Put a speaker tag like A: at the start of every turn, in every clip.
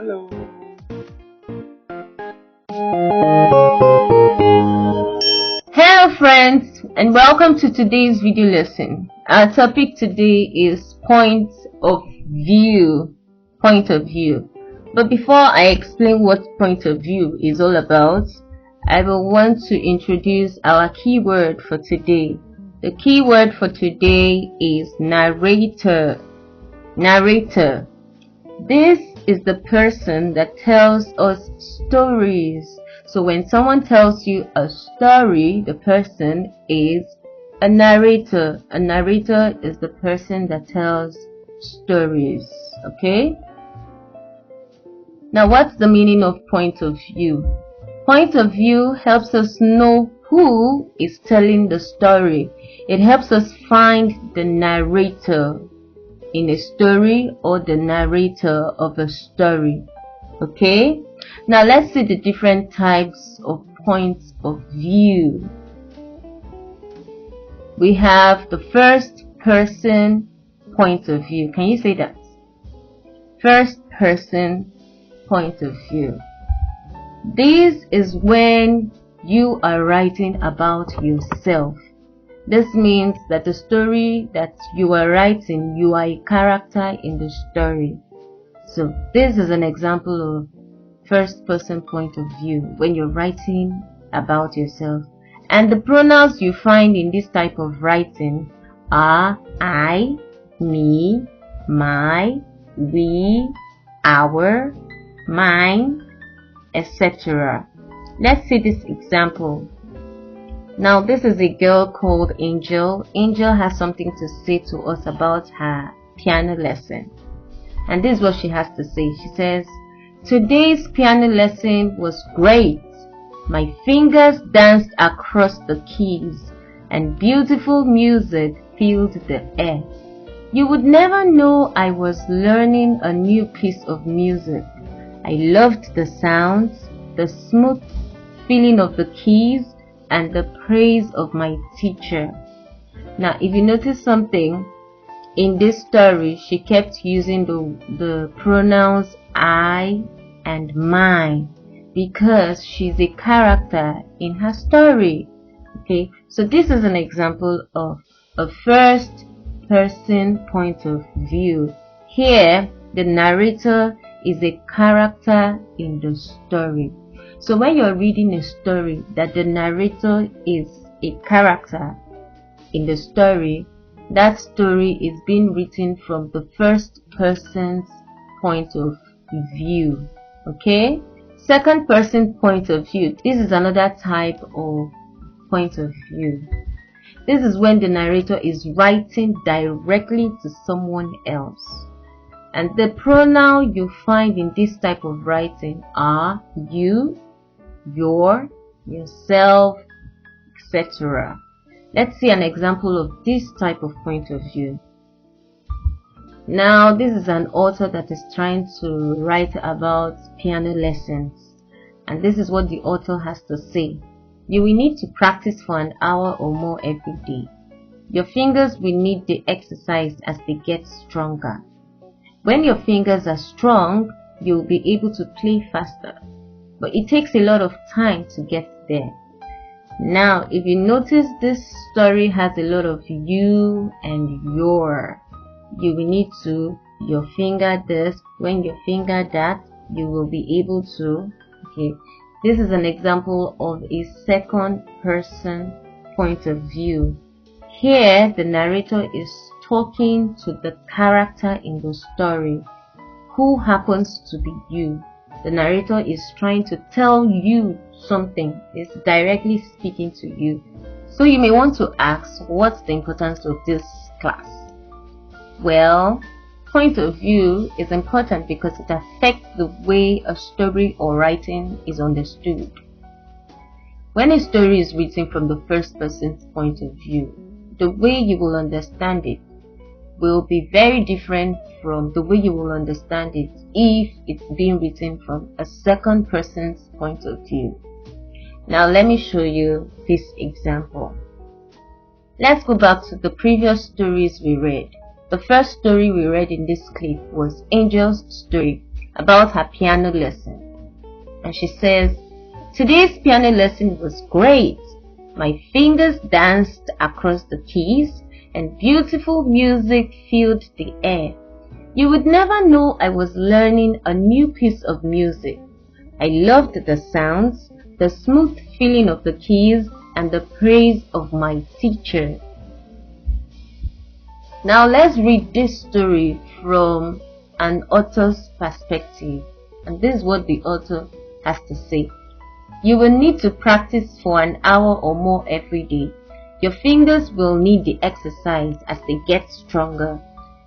A: Hello.
B: Hello friends, and welcome to today's video lesson. Our topic today is point of view. Point of view. But before I explain what point of view is all about, I will want to introduce our keyword for today. The keyword for today is narrator. Narrator. This is the person that tells us stories. So when someone tells you a story, the person is a narrator. A narrator is the person that tells stories. Okay? Now, what's the meaning of point of view? Point of view helps us know who is telling the story. It helps us find the narrator in a story or the narrator of a story. Okay? Now let's see the different types of points of view. We have the first person point of view. Can you say that? First person point of view. This is when you are writing about yourself. This means that the story that you are writing, you are a character in the story. So this is an example of first person point of view when you're writing about yourself. And the pronouns you find in this type of writing are I, me, my, we, our, mine, etc. Let's see this example. Now this is a girl called Angel. Angel has something to say to us about her piano lesson. And this is what she has to say. She says, "Today's piano lesson was great. My fingers danced across the keys and beautiful music filled the air. You would never know I was learning a new piece of music. I loved the sounds, the smooth feeling of the keys, and the praise of my teacher." Now, if you notice something, in this story, she kept using the pronouns I and my because she's a character in her story. Okay, so this is an example of a first person point of view. Here, the narrator is a character in the story. So when you're reading a story that the narrator is a character in the story, that story is being written from the first person's point of view. Okay? Second person point of view. This is another type of point of view. This is when the narrator is writing directly to someone else. And the pronoun you find in this type of writing are you, your, yourself, etc. Let's see an example of this type of point of view. Now, this is an author that is trying to write about piano lessons. And this is what the author has to say. You will need to practice for an hour or more every day. Your fingers will need the exercise as they get stronger. When your fingers are strong, you'll be able to play faster. But it takes a lot of time to get there. Now, if you notice, this story has a lot of you and your. You will need to your finger this. When you finger that, you will be able to. Okay, this is an example of a second person point of view. Here, the narrator is talking to the character in the story, who happens to be you. The narrator is trying to tell you something. It's directly speaking to you. So you may want to ask, what's the importance of this class? Well, point of view is important because it affects the way a story or writing is understood. When a story is written from the first person's point of view, the way you will understand it will be very different from the way you will understand it if it's being written from a second person's point of view. Now let me show you this example. Let's go back to the previous stories we read. The first story we read in this clip was Angel's story. about her piano lesson. And she says, "Today's piano lesson was great. My fingers danced across the keys and beautiful music filled the air. You would never know I was learning a new piece of music. I loved the sounds, the smooth feeling of the keys, and the praise of my teacher." Now let's read this story from an author's perspective. And this is what the author has to say. "You will need to practice for an hour or more every day. Your fingers will need the exercise as they get stronger.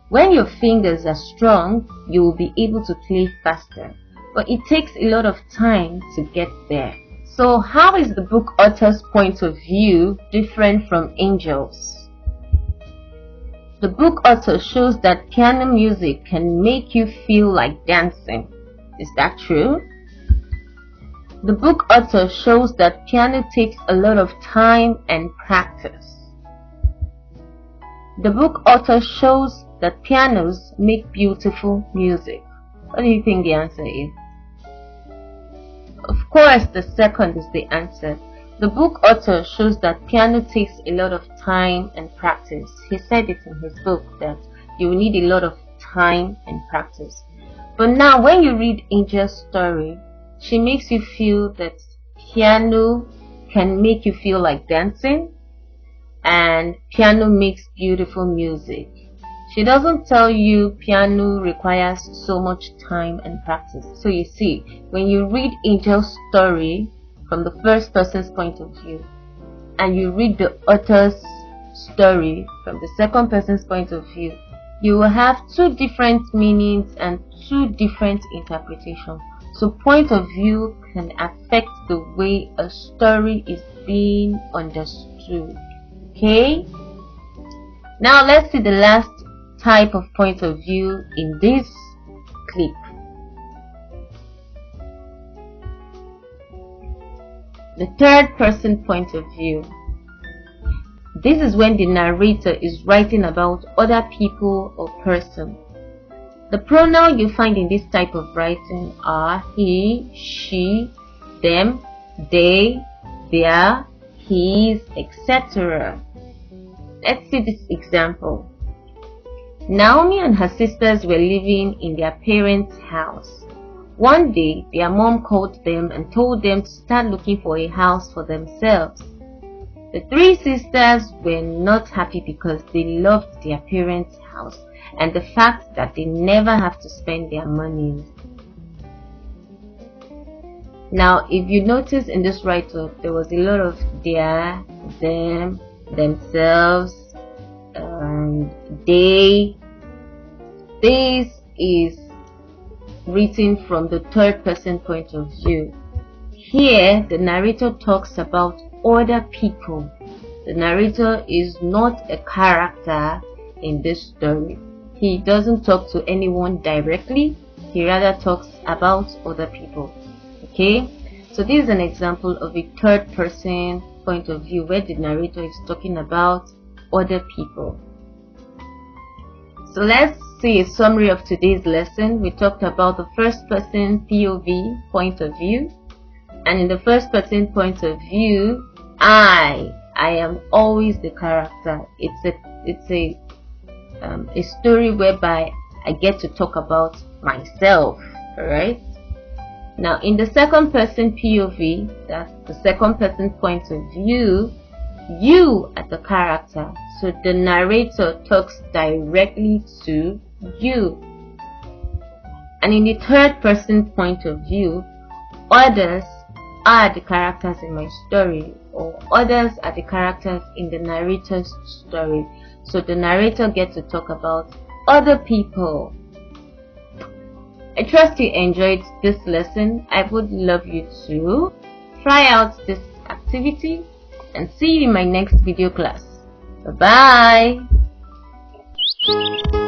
B: When your fingers are strong, you will be able to play faster. But it takes a lot of time to get there." So how is the book author's point of view different from Angel's? The book author shows that piano music can make you feel like dancing. Is that true? The book author shows that piano takes a lot of time and practice. The book author shows that pianos make beautiful music. What do you think the answer is? Of course, the second is the answer. The book author shows that piano takes a lot of time and practice. He said it in his book that you need a lot of time and practice. But now when you read Angel's story, she makes you feel that piano can make you feel like dancing and piano makes beautiful music. She doesn't tell you piano requires so much time and practice. So you see, when you read Angel's story from the first person's point of view and you read the author's story from the second person's point of view, you will have two different meanings and two different interpretations. So point of view can affect the way a story is being understood. Okay? Now let's see the last type of point of view in this clip. The third person point of view. This is when the narrator is writing about other people or person. The pronouns you find in this type of writing are he, she, them, they, their, his, etc. Let's see this example. Naomi and her sisters were living in their parents' house. One day, their mom called them and told them to start looking for a house for themselves. The three sisters were not happy because they loved their parents' house and the fact that they never have to spend their money. Now, if you notice in this write-up, there was a lot of their, them, themselves, they. This is written from the third person point of view. Here, the narrator talks about other people. The narrator is not a character in this story. He doesn't talk to anyone directly. He rather talks about other people. Okay? So this is an example of a third person point of view where the narrator is talking about other people. So let's see a summary of today's lesson. We talked about the first person POV point of view. And in the first person point of view, I am always the character. It's a story whereby I get to talk about myself. Alright? Now in the second person POV, that's the second person point of view, you are the character. So the narrator talks directly to you. And in the third person point of view, others are the characters in my story, or others are the characters in the narrator's story. So the narrator gets to talk about other people. I trust you enjoyed this lesson. I would love you to try out this activity and see you in my next video class. Bye bye.